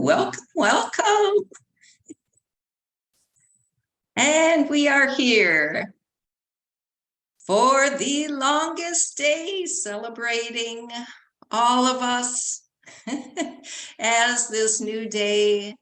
Welcome, welcome. And we are here for the longest day, celebrating all of us as this new day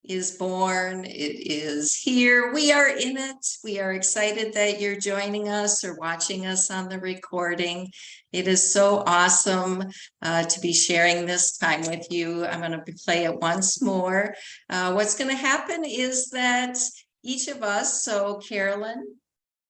is born. It is here. We are in it. We are excited that you're joining us or watching us on the recording. It is so awesome to be sharing this time with you. I'm going to play it once more. What's going to happen is that each of us, so Carolyn,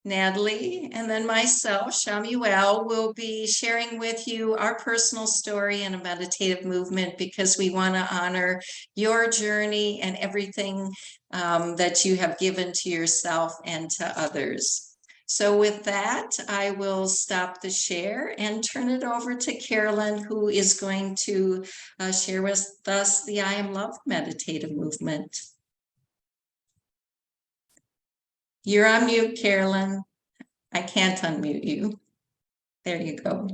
Natalie, and then myself, Shamuel, will be sharing with you our personal story and a meditative movement because we want to honor your journey and everything that you have given to yourself and to others. So with that, I will stop the share and turn it over to Carolyn, who is going to share with us the I Am Love meditative movement. You're on mute, Carolyn. I can't unmute you. There you go.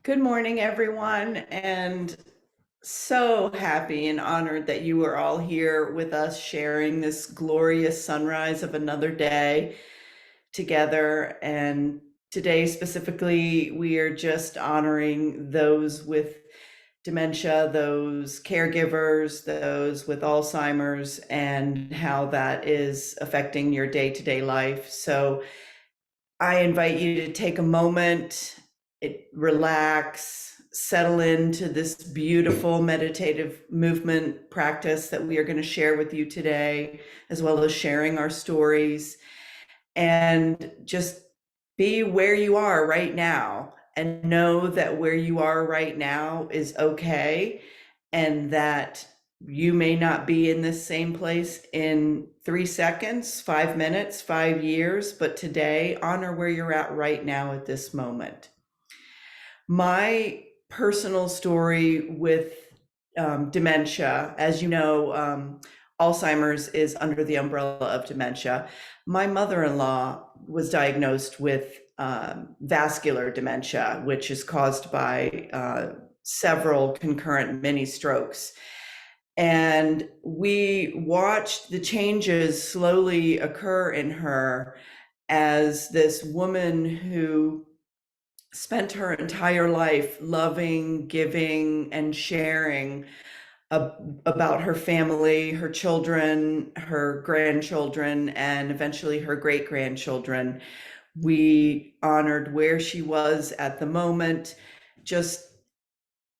Good morning, everyone, and so happy and honored that you are all here with us sharing this glorious sunrise of another day together. And today specifically, we are just honoring those with dementia, those caregivers, those with Alzheimer's, and how that is affecting your day-to-day life. So I invite you to take a moment, relax, settle into this beautiful meditative movement practice that we are going to share with you today, as well as sharing our stories, and just be where you are right now and know that where you are right now is okay, and that you may not be in this same place in 3 seconds, 5 minutes, 5 years, but today, honor where you're at right now at this moment. My personal story with dementia, as you know, Alzheimer's is under the umbrella of dementia. My mother-in-law was diagnosed with vascular dementia, which is caused by several concurrent mini strokes. And we watched the changes slowly occur in her as this woman who spent her entire life loving, giving, and sharing about her family, her children, her grandchildren, and eventually her great-grandchildren. We honored where she was at the moment, just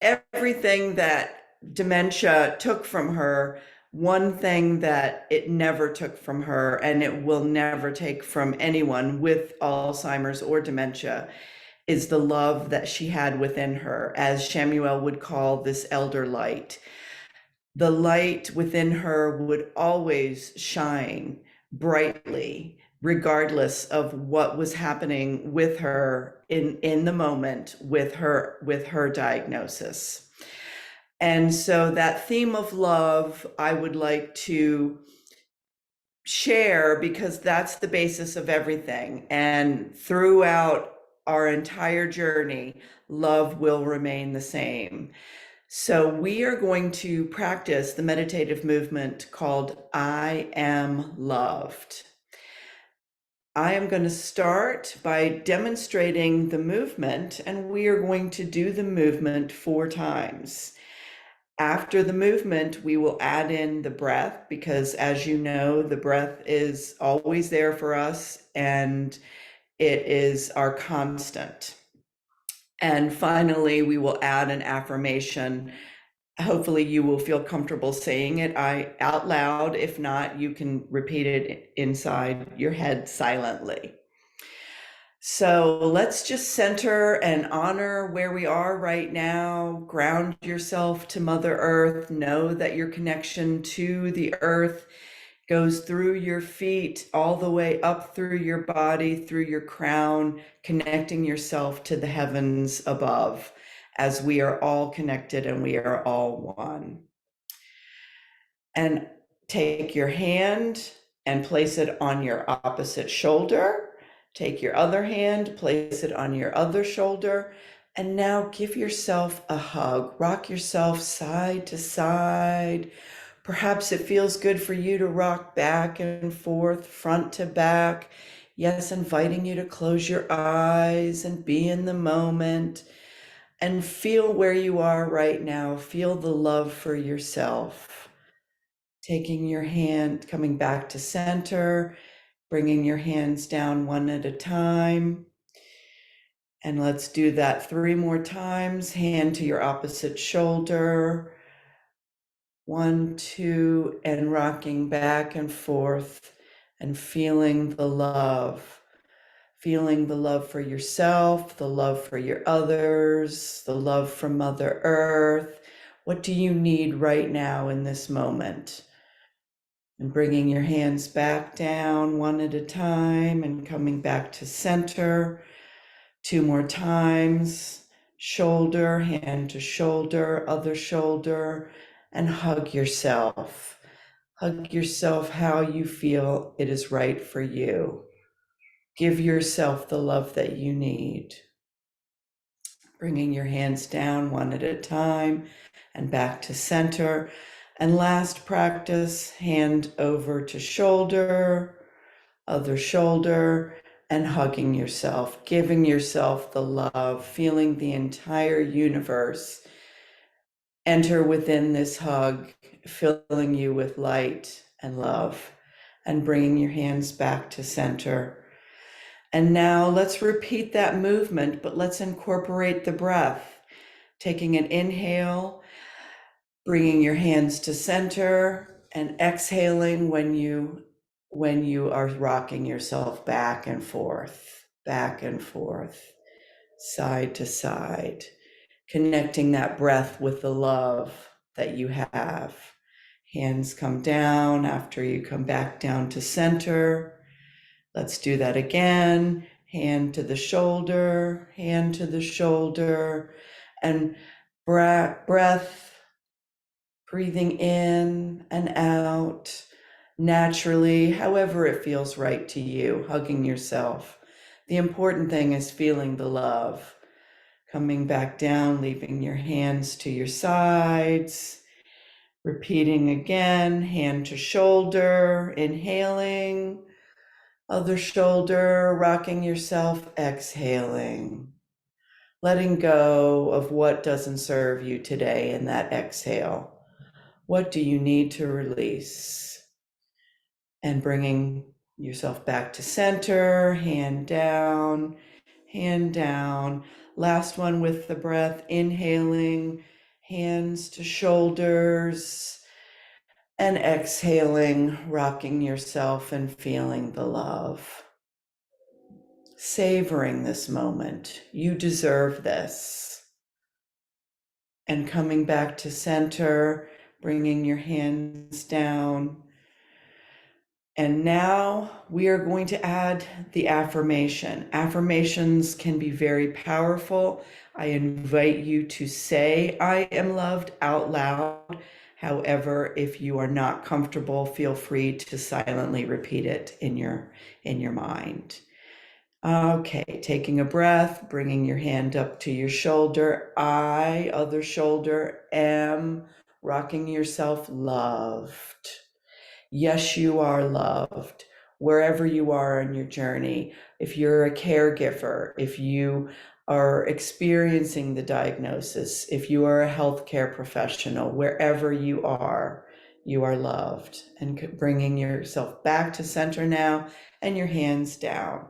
everything that dementia took from her. One thing that it never took from her, and it will never take from anyone with Alzheimer's or dementia, is the love that she had within her, as Shamuel would call this elder light. The light within her would always shine brightly, regardless of what was happening with her in the moment with her diagnosis. And so that theme of love, I would like to share because that's the basis of everything. And throughout our entire journey, love will remain the same. So we are going to practice the meditative movement called I Am Loved. I am going to start by demonstrating the movement, and we are going to do the movement 4 times. After the movement, we will add in the breath because, as you know, the breath is always there for us and it is our constant. And finally, we will add an affirmation. Hopefully you will feel comfortable saying it out loud. If not, you can repeat it inside your head silently. So let's just center and honor where we are right now. Ground yourself to Mother Earth. Know that your connection to the earth goes through your feet, all the way up through your body, through your crown, connecting yourself to the heavens above, as we are all connected and we are all one. And take your hand and place it on your opposite shoulder. Take your other hand, place it on your other shoulder, And now give yourself a hug. Rock yourself side to side. Perhaps it feels good for you to rock back and forth, front to back. Yes, inviting you to close your eyes and be in the moment and feel where you are right now. Feel the love for yourself. Taking your hand, coming back to center, bringing your hands down one at a time. And let's do that 3 more times. Hand to your opposite shoulder. 1, 2, and rocking back and forth and feeling the love. Feeling the love for yourself, the love for your others, the love from Mother Earth. What do you need right now in this moment? And bringing your hands back down one at a time and coming back to center. 2 more times. Shoulder, hand to shoulder, other shoulder, and hug yourself. Hug yourself how you feel it is right for you. Give yourself the love that you need. Bringing your hands down one at a time and back to center. And last practice, hand over to shoulder, other shoulder, and hugging yourself, giving yourself the love, feeling the entire universe enter within this hug, filling you with light and love, and bringing your hands back to center. And now let's repeat that movement, but let's incorporate the breath. Taking an inhale, bringing your hands to center, and exhaling when you are rocking yourself back and forth, side to side, connecting that breath with the love that you have. Hands come down after you come back down to center. Let's do that again. Hand to the shoulder, hand to the shoulder, and breath, breathing in and out naturally, however it feels right to you, hugging yourself. The important thing is feeling the love. Coming back down, leaving your hands to your sides. Repeating again, hand to shoulder, inhaling. Other shoulder, rocking yourself, exhaling. Letting go of what doesn't serve you today in that exhale. What do you need to release? And bringing yourself back to center, hand down, hand down. Last one with the breath, inhaling, hands to shoulders, and exhaling, rocking yourself and feeling the love. Savoring this moment. You deserve this. And coming back to center, bringing your hands down. And now we are going to add the affirmation. Affirmations can be very powerful. I invite you to say, I am loved out loud. However, if you are not comfortable, feel free to silently repeat it in your mind. Okay, taking a breath, bringing your hand up to your shoulder. I, other shoulder, am rocking yourself loved. Yes, you are loved wherever you are in your journey. If you're a caregiver, if you are experiencing the diagnosis, if you are a healthcare professional, wherever you are loved. And bringing yourself back to center now and your hands down.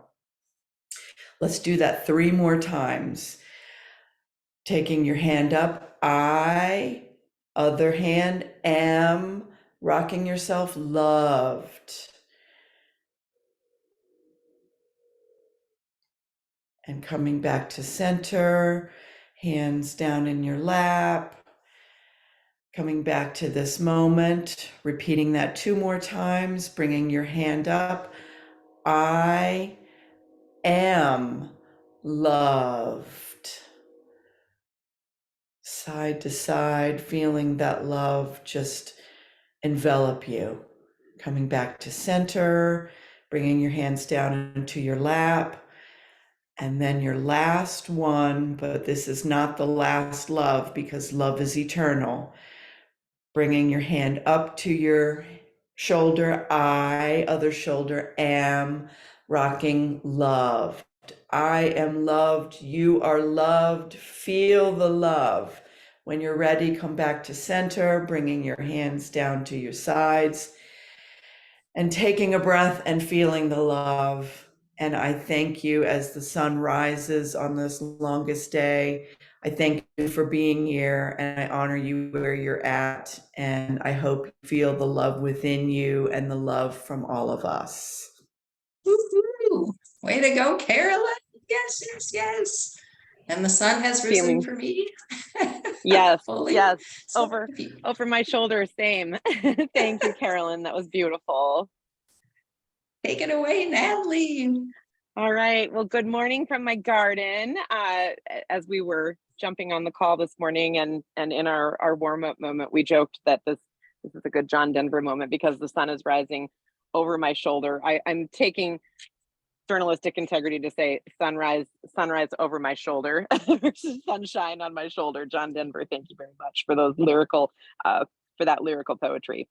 Let's do that 3 more times. Taking your hand up, I, other hand, am, rocking yourself loved. And coming back to center, hands down in your lap. Coming back to this moment, repeating that 2 more times, bringing your hand up. I am loved. Side to side, feeling that love just envelop you. Coming back to center, bringing your hands down into your lap. And then your last one, but this is not the last love because love is eternal. Bringing your hand up to your shoulder, I, other shoulder, am, rocking loved. I am loved. You are loved. Feel the love. When you're ready, come back to center, bringing your hands down to your sides and taking a breath and feeling the love. And I thank you as the sun rises on this longest day. I thank you for being here and I honor you where you're at. And I hope you feel the love within you and the love from all of us. Woo-hoo. Way to go, Carolyn. Yes, yes, yes. And the sun has risen for me. Yes, Fully. yes. So Over my shoulder, same. Thank you, Carolyn. That was beautiful. take it away, Natalie. All right. Well, good morning from my garden. As we were jumping on the call this morning and in our warm-up moment, we joked that this is a good John Denver moment because the sun is rising over my shoulder. I'm taking journalistic integrity to say sunrise over my shoulder versus sunshine on my shoulder. John Denver, thank you very much for those lyrical for that lyrical poetry.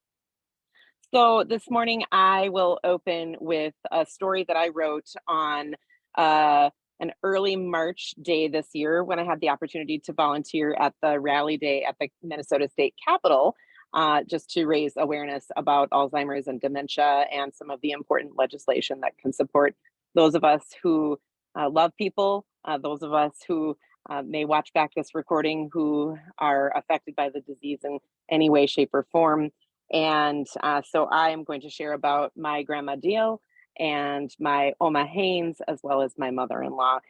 So this morning I will open with a story that I wrote on an early March day this year when I had the opportunity to volunteer at the rally day at the Minnesota State Capitol, just to raise awareness about Alzheimer's and dementia and some of the important legislation that can support those of us who love people, those of us who may watch back this recording who are affected by the disease in any way, shape, or form. And so I am going to share about my grandma Deal and my Oma Haynes, as well as my mother-in-law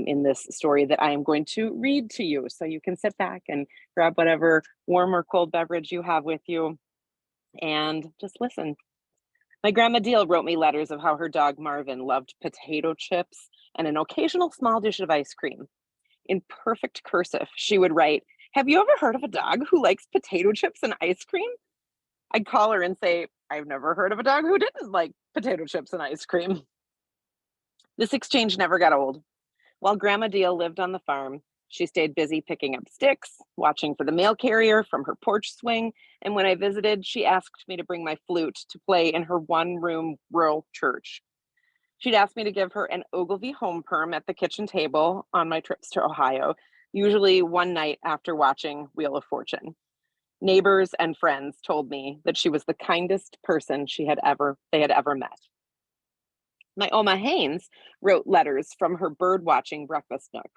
in this story that I am going to read to you. So you can sit back and grab whatever warm or cold beverage you have with you and just listen. My grandma Deal wrote me letters of how her dog Marvin loved potato chips and an occasional small dish of ice cream. In perfect cursive, she would write, "Have you ever heard of a dog who likes potato chips and ice cream?" I'd call her and say, "I've never heard of a dog who didn't like potato chips and ice cream." This exchange never got old. While Grandma Deal lived on the farm, she stayed busy picking up sticks, watching for the mail carrier from her porch swing, and when I visited, she asked me to bring my flute to play in her one-room rural church. She'd asked me to give her an Ogilvy home perm at the kitchen table on my trips to Ohio, usually one night after watching Wheel of Fortune. Neighbors and friends told me that she was the kindest person they had ever met. My Oma Haynes wrote letters from her bird watching breakfast nook.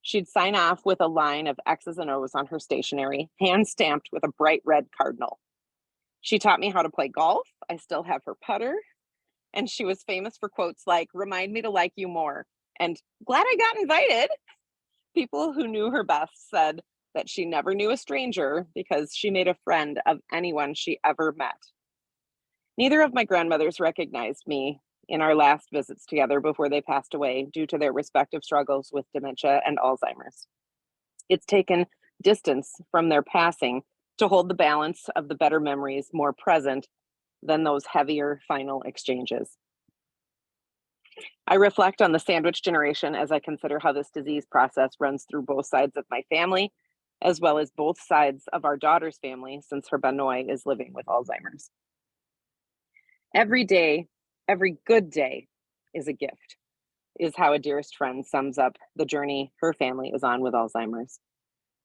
She'd sign off with a line of X's and O's on her stationery, hand stamped with a bright red cardinal. She taught me how to play golf. I still have her putter. And she was famous for quotes like, "Remind me to like you more," and "Glad I got invited." People who knew her best said that she never knew a stranger because she made a friend of anyone she ever met. Neither of my grandmothers recognized me in our last visits together before they passed away due to their respective struggles with dementia and Alzheimer's. It's taken distance from their passing to hold the balance of the better memories more present than those heavier final exchanges. I reflect on the sandwich generation as I consider how this disease process runs through both sides of my family, as well as both sides of our daughter's family, since her Benoy is living with Alzheimer's. Every day, every good day is a gift, is how a dearest friend sums up the journey her family is on with Alzheimer's.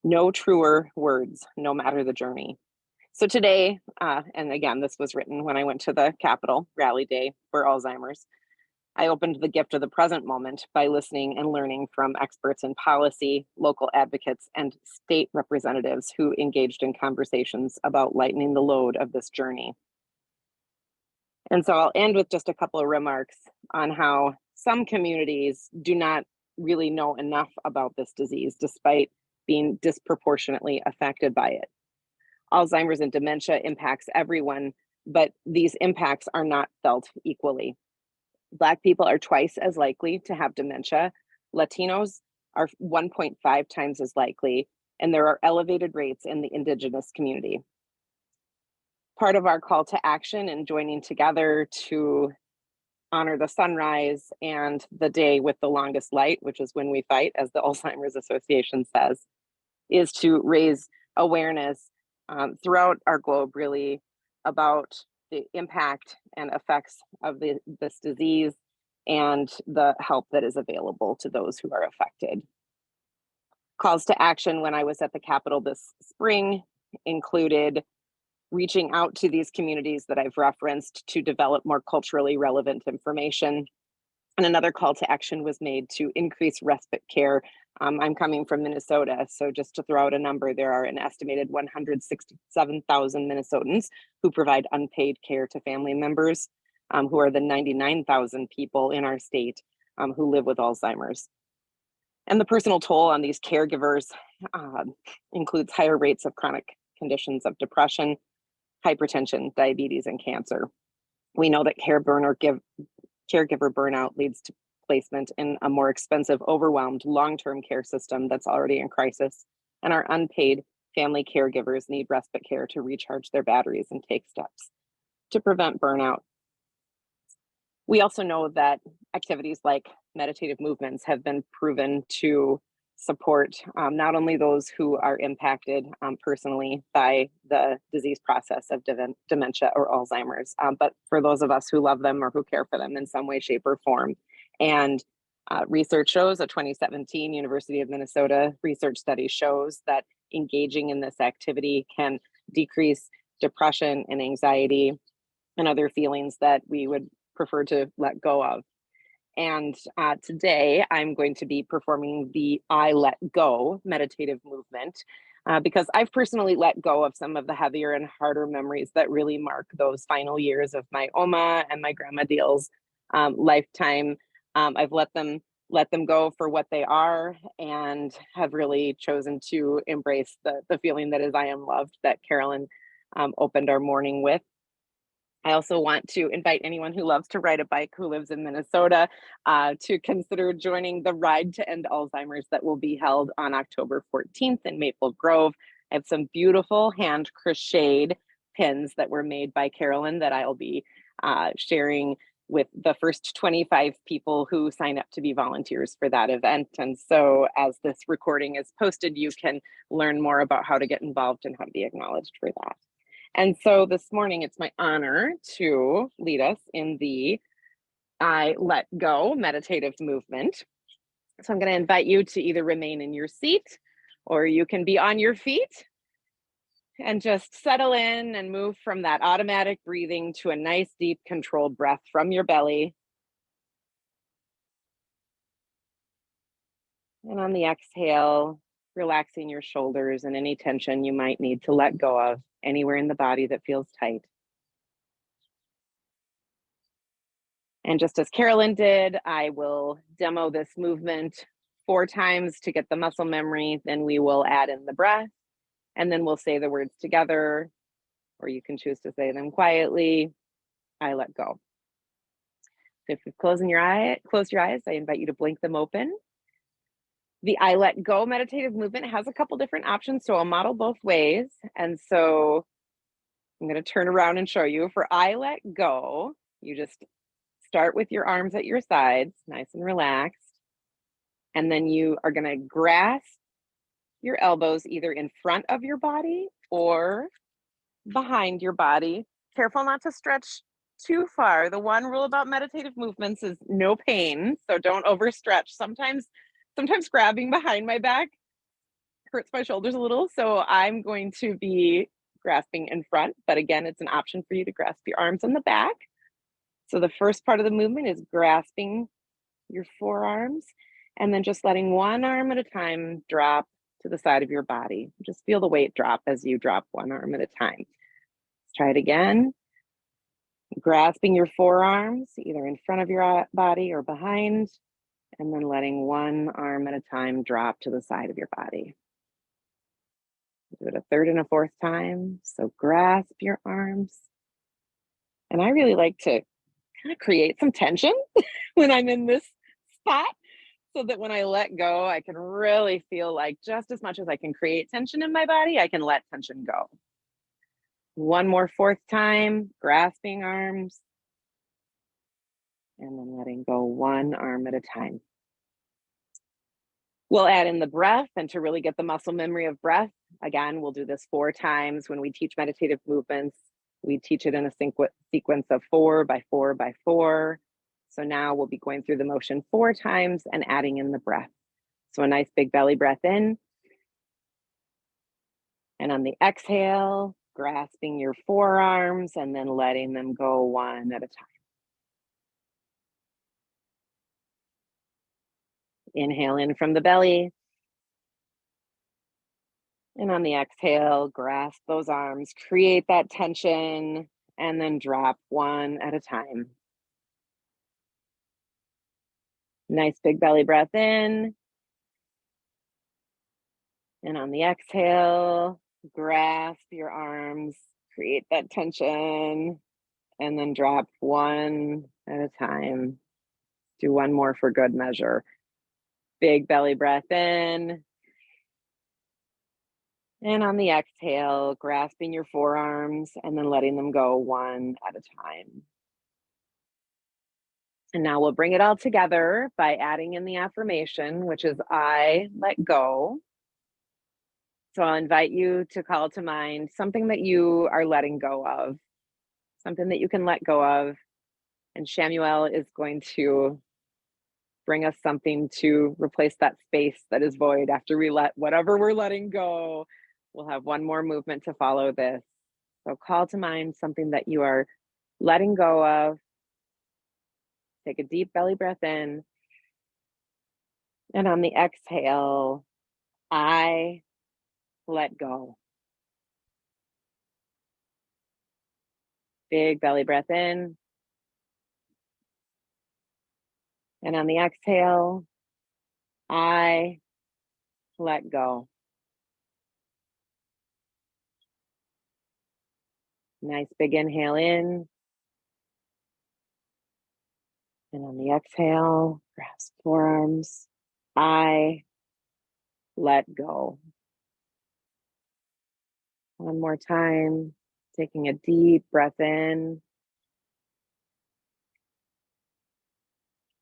No truer words, no matter the journey. So today, and again, this was written when I went to the Capitol Rally Day for Alzheimer's, I opened the gift of the present moment by listening and learning from experts in policy, local advocates, and state representatives who engaged in conversations about lightening the load of this journey. And so I'll end with just a couple of remarks on how some communities do not really know enough about this disease, despite being disproportionately affected by it. Alzheimer's and dementia impacts everyone, but these impacts are not felt equally. Black people are twice as likely to have dementia. Latinos are 1.5 times as likely, and there are elevated rates in the Indigenous community. Part of our call to action and joining together to honor the sunrise and the day with the longest light, which is when we fight, as the Alzheimer's Association says, is to raise awareness throughout our globe, really, about the impact and effects of this disease and the help that is available to those who are affected. Calls to action when I was at the Capitol this spring included reaching out to these communities that I've referenced to develop more culturally relevant information. And another call to action was made to increase respite care. I'm coming from Minnesota, so just to throw out a number, there are an estimated 167,000 Minnesotans who provide unpaid care to family members, who are the 99,000 people in our state who live with Alzheimer's. And the personal toll on these caregivers includes higher rates of chronic conditions of depression, hypertension, diabetes, and cancer. We know that caregiver burnout leads to placement in a more expensive, overwhelmed long-term care system that's already in crisis, and our unpaid family caregivers need respite care to recharge their batteries and take steps to prevent burnout. We also know that activities like meditative movements have been proven to support not only those who are impacted personally by the disease process of dementia or Alzheimer's, but for those of us who love them or who care for them in some way, shape, or form. And research shows, a 2017 University of Minnesota research study shows that engaging in this activity can decrease depression and anxiety and other feelings that we would prefer to let go of. And today I'm going to be performing the I Let Go meditative movement because I've personally let go of some of the heavier and harder memories that really mark those final years of my Oma and my Grandma Deal's lifetime. I've let them go for what they are and have really chosen to embrace the feeling that is I am loved that Carolyn opened our morning with. I also want to invite anyone who loves to ride a bike who lives in Minnesota to consider joining the Ride to End Alzheimer's that will be held on October 14th in Maple Grove. I have some beautiful hand crocheted pins that were made by Carolyn that I'll be sharing with the first 25 people who sign up to be volunteers for that event. And so as this recording is posted, you can learn more about how to get involved and how to be acknowledged for that. And so this morning, it's my honor to lead us in the I Let Go meditative movement. So I'm going to invite you to either remain in your seat or you can be on your feet and just settle in and move from that automatic breathing to a nice, deep, controlled breath from your belly. And on the exhale, relaxing your shoulders and any tension you might need to let go of anywhere in the body that feels tight. And just as Carolyn did, I will demo this movement 4 times to get the muscle memory. Then we will add in the breath, and then we'll say the words together, or you can choose to say them quietly. I let go. So if you're close your eyes, I invite you to blink them open. The I Let Go meditative movement has a couple different options, so I'll model both ways. And so I'm going to turn around and show you. For I Let Go, you just start with your arms at your sides, nice and relaxed. And then you are going to grasp your elbows either in front of your body or behind your body. Careful not to stretch too far. The one rule about meditative movements is no pain, so don't overstretch. Sometimes grabbing behind my back hurts my shoulders a little, so I'm going to be grasping in front, but again, it's an option for you to grasp your arms on the back. So the first part of the movement is grasping your forearms and then just letting one arm at a time drop to the side of your body. Just feel the weight drop as you drop one arm at a time. Let's try it again. Grasping your forearms either in front of your body or behind, and then letting one arm at a time drop to the side of your body. Do it a third and a fourth time. So grasp your arms. And I really like to kind of create some tension when I'm in this spot so that when I let go, I can really feel like just as much as I can create tension in my body, I can let tension go. One more fourth time, grasping arms. and then letting go one arm at a time. We'll add in the breath, and to really get the muscle memory of breath, again, we'll do this 4 times. When we teach meditative movements, we teach it in a sequence of 4 by 4 by 4. So now we'll be going through the motion 4 times and adding in the breath. So a nice big belly breath in. And on the exhale, grasping your forearms and then letting them go one at a time. Inhale in from the belly. And on the exhale, grasp those arms, create that tension, and then drop one at a time. Nice big belly breath in. And on the exhale, grasp your arms, create that tension, and then drop one at a time. Do one more for good measure. Big belly breath in. And on the exhale, grasping your forearms and then letting them go one at a time. And now we'll bring it all together by adding in the affirmation, which is I let go. So I'll invite you to call to mind something that you are letting go of, something that you can let go of. And Shamuel is going to bring us something to replace that space that is void after we let whatever we're letting go. We'll have one more movement to follow this. So call to mind something that you are letting go of. Take a deep belly breath in. And on the exhale, I let go. Big belly breath in. And on the exhale, I let go. Nice big inhale in. And on the exhale, grasp forearms. I let go. One more time, taking a deep breath in.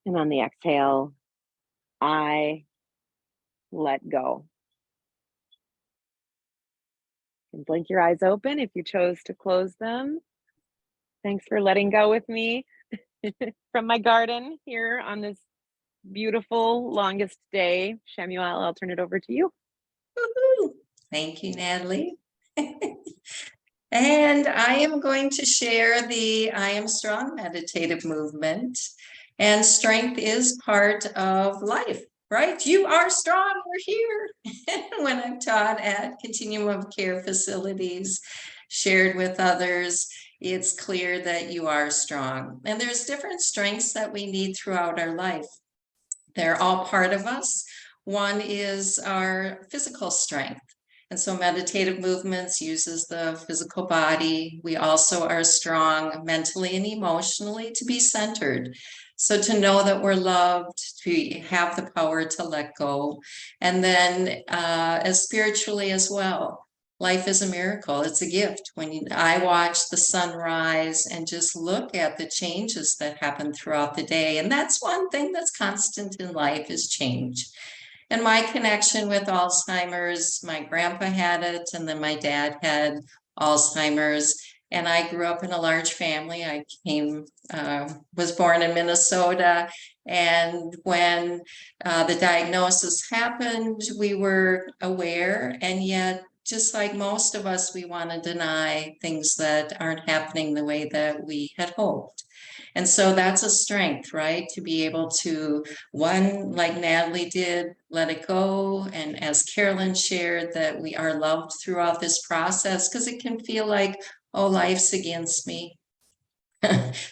And on the exhale, I let go. And blink your eyes open if you chose to close them. Thanks for letting go with me from my garden here on this beautiful longest day. Shamuel, I'll turn it over to you. Woohoo! Thank you, Natalie. And I am going to share the I Am Strong meditative movement. And strength is part of life, right? You are strong, we're here. When I'm taught at Continuum of Care facilities, shared with others, it's clear that you are strong. And there's different strengths that we need throughout our life. They're all part of us. One is our physical strength. And so meditative movements uses the physical body. We also are strong mentally and emotionally to be centered. So to know that we're loved, to have the power to let go. And then as spiritually as well. Life is a miracle. It's a gift. When I watch the sunrise and just look at the changes that happen throughout the day. And that's one thing that's constant in life is change. And my connection with Alzheimer's, my grandpa had it, and then my dad had Alzheimer's. And I grew up in a large family. I was born in Minnesota. And when the diagnosis happened, we were aware, and yet just like most of us, we want to deny things that aren't happening the way that we had hoped. And so that's a strength, right? To be able to, one, like Natalie did, let it go. And as Carolyn shared, that we are loved throughout this process, because it can feel like, oh, life's against me.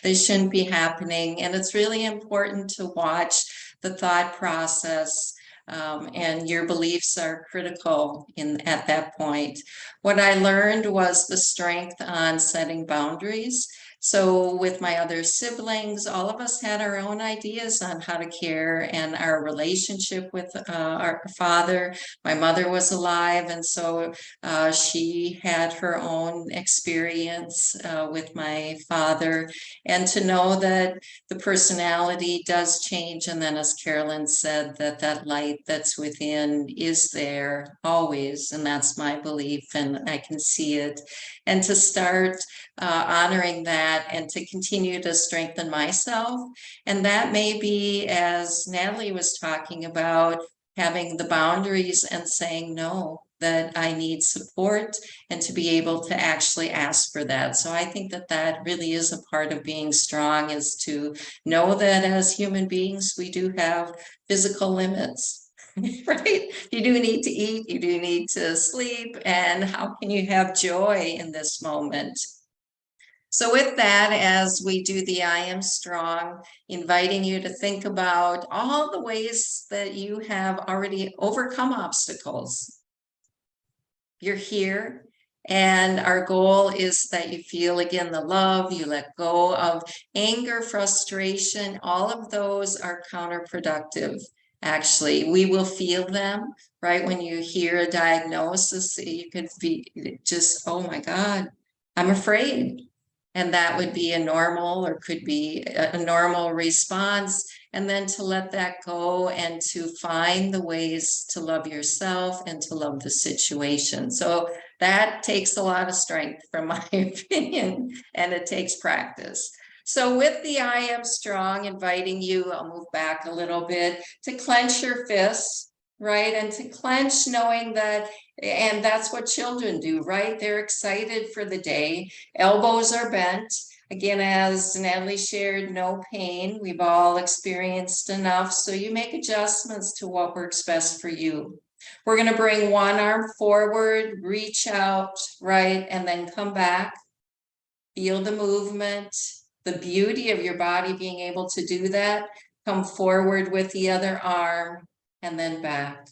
This shouldn't be happening. And it's really important to watch the thought process. And your beliefs are critical at that point. What I learned was the strength on setting boundaries. So with my other siblings, all of us had our own ideas on how to care and our relationship with our father. My mother was alive, and so she had her own experience with my father. And to know that the personality does change, and then as Carolyn said, that light that's within is there always, and that's my belief, and I can see it. And to start honoring that and to continue to strengthen myself. And that may be, as Natalie was talking about, having the boundaries and saying no, that I need support, and to be able to actually ask for that. So I think that that really is a part of being strong, is to know that as human beings, we do have physical limits. Right? You do need to eat, you do need to sleep, and how can you have joy in this moment? So with that, as we do the I Am Strong, inviting you to think about all the ways that you have already overcome obstacles. You're here, and our goal is that you feel again the love, you let go of anger, frustration. All of those are counterproductive. Actually, we will feel them, right? When you hear a diagnosis, you could be just, oh my God, I'm afraid. And that would be a normal, or could be a normal response. And then to let that go and to find the ways to love yourself and to love the situation. So that takes a lot of strength, from my opinion, and it takes practice. So with the I Am Strong, inviting you, I'll move back a little bit, to clench your fists, right? And to clench, knowing that, and that's what children do, right? They're excited for the day. Elbows are bent. Again, as Natalie shared, no pain. We've all experienced enough. So you make adjustments to what works best for you. We're going to bring one arm forward, reach out, right? And then come back. Feel the movement, the beauty of your body being able to do that. Come forward with the other arm, and then back.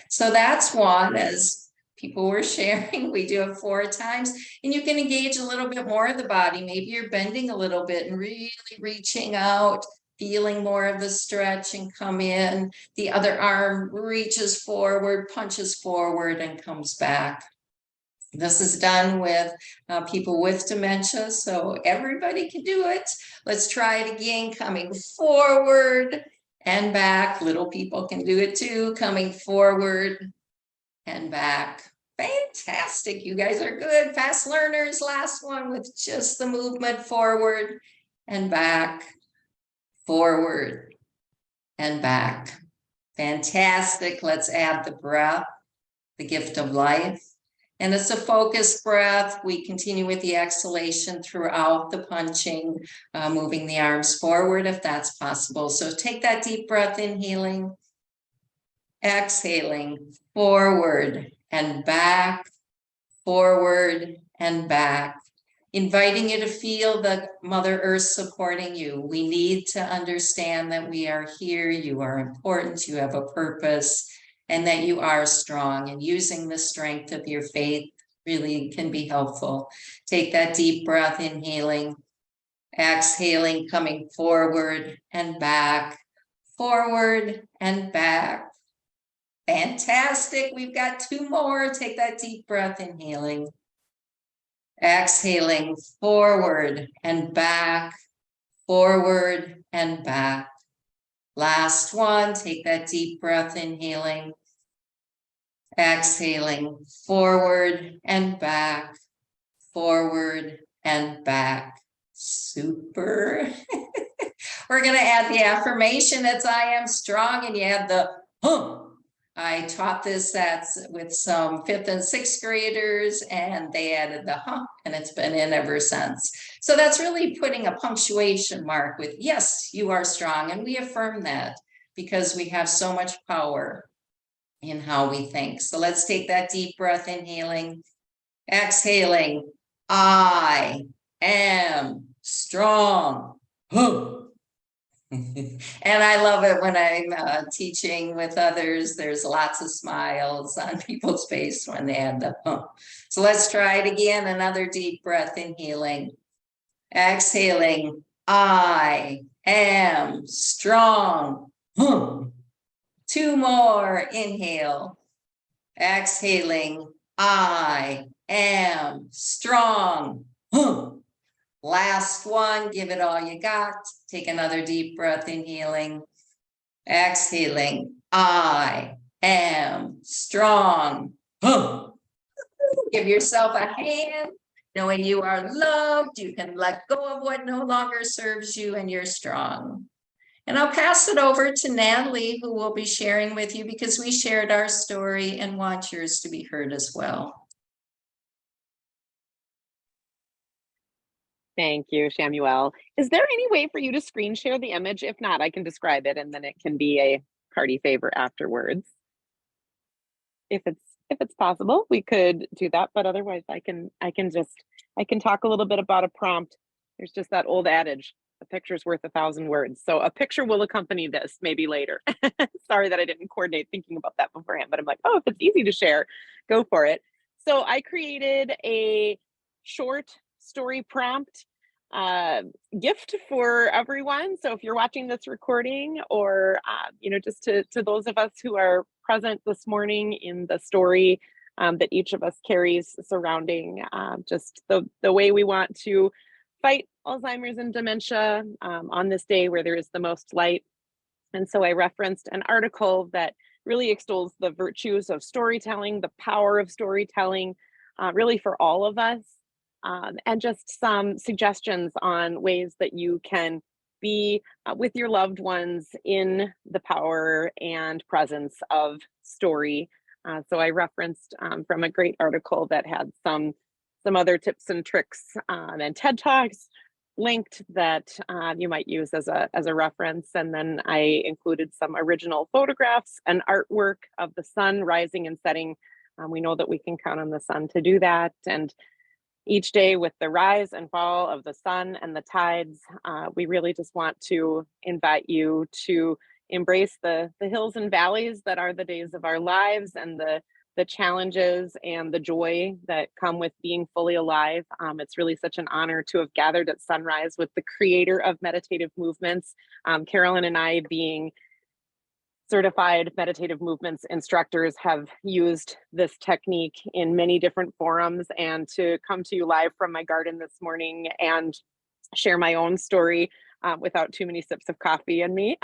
So that's one, as people were sharing, we do it 4 times, and you can engage a little bit more of the body. Maybe you're bending a little bit and really reaching out, feeling more of the stretch, and come in. The other arm reaches forward, punches forward, and comes back. This is done with people with dementia, so everybody can do it. Let's try it again, coming forward and back. Little people can do it too, coming forward and back. Fantastic, you guys are good. Fast learners. Last one with just the movement, forward and back, forward and back. Fantastic. Let's add the breath, the gift of life. And it's a focused breath. We continue with the exhalation throughout the punching, moving the arms forward if that's possible. So take that deep breath, inhaling, exhaling, forward and back, forward and back. Inviting you to feel the Mother Earth supporting you. We need to understand that we are here, you are important, you have a purpose, and that you are strong, and using the strength of your faith really can be helpful. Take that deep breath, inhaling, exhaling, coming forward and back, forward and back. Fantastic. We've got 2 more. Take that deep breath, inhaling, exhaling, forward and back, forward and back. Last one. Take that deep breath, inhaling, exhaling, forward and back, forward and back. Super. We're going to add the affirmation. That's I am strong, and you add the huh. I taught this with some 5th and 6th graders, and they added the huh, and it's been in ever since. So that's really putting a punctuation mark with, yes, you are strong. And we affirm that because we have so much power in how we think. So let's take that deep breath, inhaling, exhaling. I am strong. Huh. And I love it when I'm teaching with others. There's lots of smiles on people's face when they add the huh. So let's try it again. Another deep breath, inhaling, Exhaling, I am strong. 2 more, inhale. Exhaling, I am strong. Last one, give it all you got. Take another deep breath, inhaling. Exhaling, I am strong. Give yourself a hand, knowing you are loved. You can let go of what no longer serves you, and you're strong. And I'll pass it over to Natalie, who will be sharing with you because we shared our story and want yours to be heard as well. Thank you, Shamuel. Is there any way for you to screen share the image? If not, I can describe it and then it can be a party favor afterwards. If it's possible, we could do that, but otherwise I can talk a little bit about a prompt. There's just that old adage, a picture's worth 1,000 words. So a picture will accompany this maybe later. Sorry that I didn't coordinate thinking about that beforehand, but I'm like, oh, if it's easy to share, go for it. So I created a short story prompt gift for everyone. So if you're watching this recording, or just to those of us who are present this morning in the story that each of us carries surrounding just the way we want to fight Alzheimer's and dementia on this day where there is the most light. And so I referenced an article that really extols the virtues of storytelling, the power of storytelling, really for all of us. And just some suggestions on ways that you can be with your loved ones in the power and presence of story. So I referenced from a great article that had some other tips and tricks and TED Talks linked that you might use as a reference. And then I included some original photographs and artwork of the sun rising and setting. We know that we can count on the sun to do that. And each day with the rise and fall of the sun and the tides, we really just want to invite you to embrace the hills and valleys that are the days of our lives, and the challenges and the joy that come with being fully alive. It's really such an honor to have gathered at sunrise with the creator of Meditative Movements, Carolyn and I, being certified meditative movements instructors, have used this technique in many different forums, and to come to you live from my garden this morning and share my own story without too many sips of coffee in me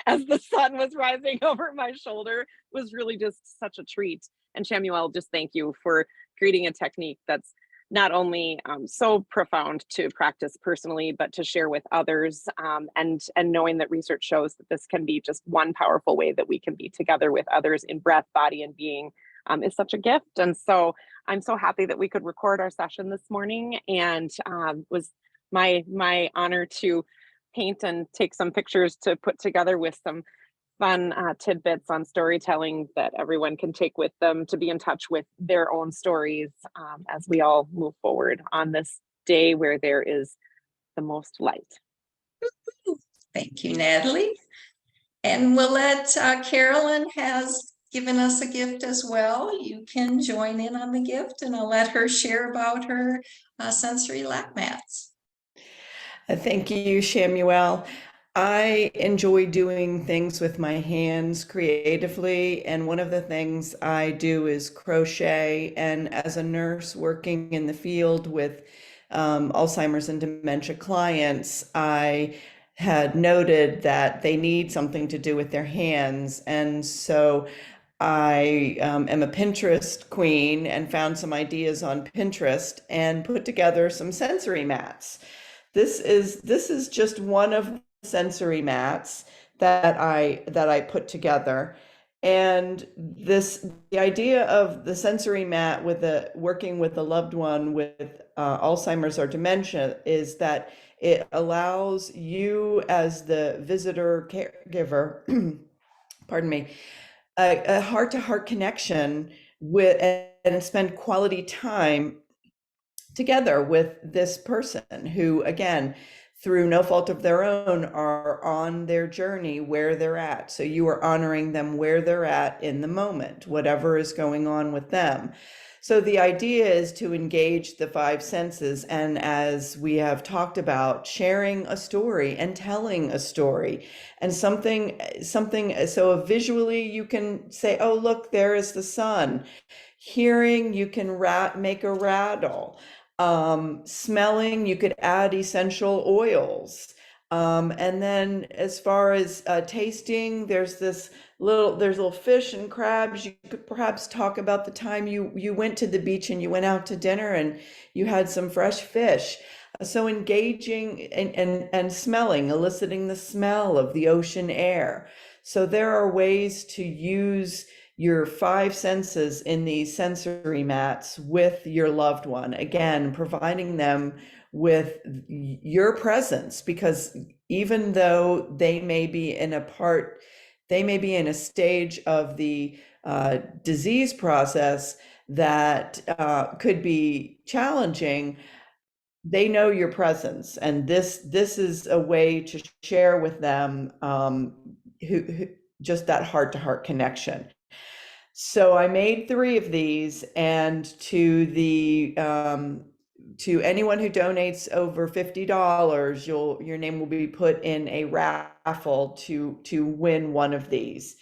as the sun was rising over my shoulder was really just such a treat. And Shamuel, just thank you for creating a technique that's not only so profound to practice personally, but to share with others, and knowing that research shows that this can be just one powerful way that we can be together with others in breath, body, and being is such a gift. And so I'm so happy that we could record our session this morning, and was my honor to paint and take some pictures to put together with some fun tidbits on storytelling that everyone can take with them to be in touch with their own stories as we all move forward on this day where there is the most light. Thank you, Natalie. And Willette, Carolyn has given us a gift as well. You can join in on the gift, and I'll let her share about her sensory lap mats. Thank you, Shamuel. I enjoy doing things with my hands creatively, and one of the things I do is crochet. And as a nurse working in the field with Alzheimer's and dementia clients, I had noted that they need something to do with their hands. And so I am a Pinterest queen and found some ideas on Pinterest and put together some sensory mats. This is just one of the sensory mats that I put together. And the idea of the sensory mat with working with a loved one with Alzheimer's or dementia is that it allows you as the visitor caregiver, pardon me, a heart-to-heart connection with, and spend quality time together with this person who, again, through no fault of their own, are on their journey where they're at. So you are honoring them where they're at in the moment, whatever is going on with them. So the idea is to engage the five senses. And as we have talked about, sharing a story and telling a story, and something, so visually you can say, oh, look, there is the sun. Hearing, you can make a rattle. Smelling, you could add essential oils. And then as far as tasting, there's little fish and crabs. You could perhaps talk about the time you went to the beach and you went out to dinner and you had some fresh fish. So engaging and smelling, eliciting the smell of the ocean air. So there are ways to use your five senses in these sensory mats with your loved one. Again, providing them with your presence, because even though they may be in a stage of the disease process that could be challenging, they know your presence, and this is a way to share with them who just that heart-to-heart connection. So I made 3 of these, and to anyone who donates over $50, your name will be put in a raffle to win one of these.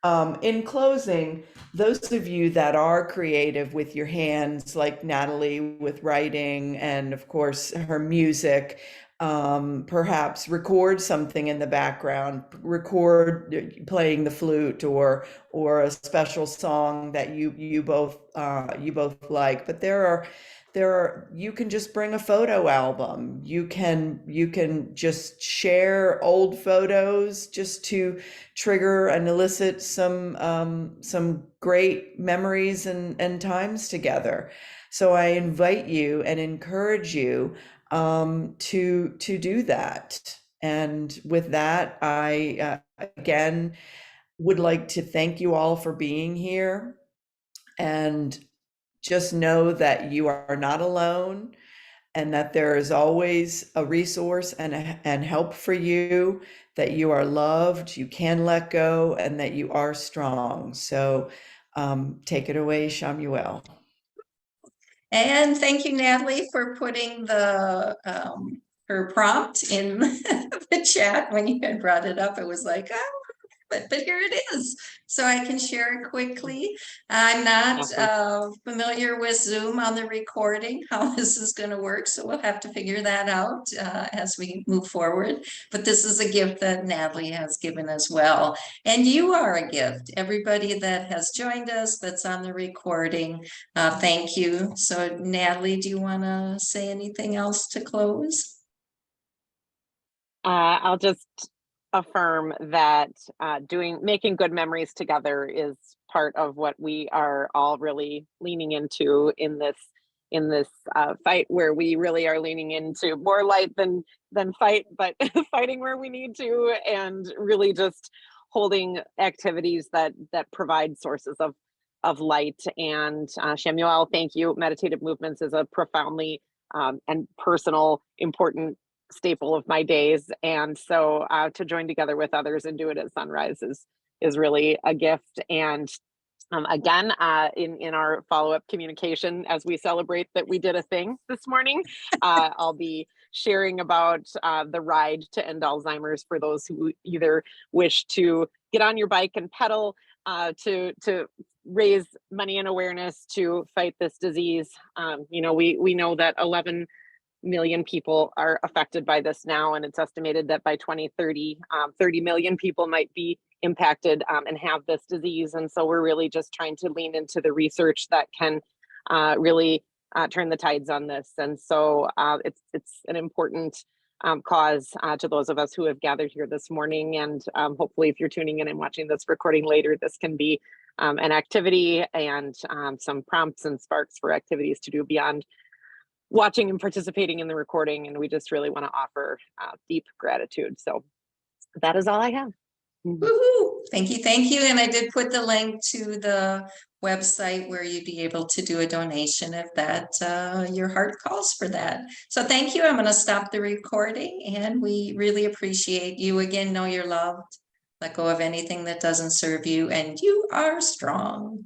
In closing, those of you that are creative with your hands, like Natalie with writing and of course her music, perhaps record something in the background, record playing the flute or a special song that you both like. But there are you can just bring a photo album. You can just share old photos just to trigger and elicit some great memories and times together. So I invite you and encourage you to do that. And with that, I again would like to thank you all for being here, and just know that you are not alone, and that there is always a resource and help for you, that you are loved, you can let go, and that you are strong. So take it away, Shamuel. And thank you, Natalie, for putting her prompt in the chat when you had brought it up. It was like, oh, but here it is. So I can share it quickly. I'm not familiar with Zoom on the recording, how this is going to work. So we'll have to figure that out as we move forward. But this is a gift that Natalie has given as well. And you are a gift. Everybody that has joined us, that's on the recording, thank you. So Natalie, do you want to say anything else to close? I'll just affirm that making good memories together is part of what we are all really leaning into in this fight, where we really are leaning into more light than fight, but fighting where we need to, and really just holding activities that provide sources of light. And Shamuel, thank you. Meditative Movements is a profoundly and personal, important staple of my days, and so to join together with others and do it at sunrise is really a gift. And again, in our follow-up communication, as we celebrate that we did a thing this morning, I'll be sharing about the ride to end Alzheimer's for those who either wish to get on your bike and pedal, to raise money and awareness to fight this disease. We know that 11 million people are affected by this now, and it's estimated that by 2030, 30 million people might be impacted and have this disease. And so we're really just trying to lean into the research that can really turn the tides on this. And so it's an important cause to those of us who have gathered here this morning. And hopefully, if you're tuning in and watching this recording later, this can be an activity and some prompts and sparks for activities to do beyond watching and participating in the recording. And we just really want to offer deep gratitude. So that is all I have. Woohoo! Thank you, thank you. And I did put the link to the website where you'd be able to do a donation if that your heart calls for that. So thank you. I'm going to stop the recording, and we really appreciate you. Again, know you're loved. Let go of anything that doesn't serve you, and you are strong.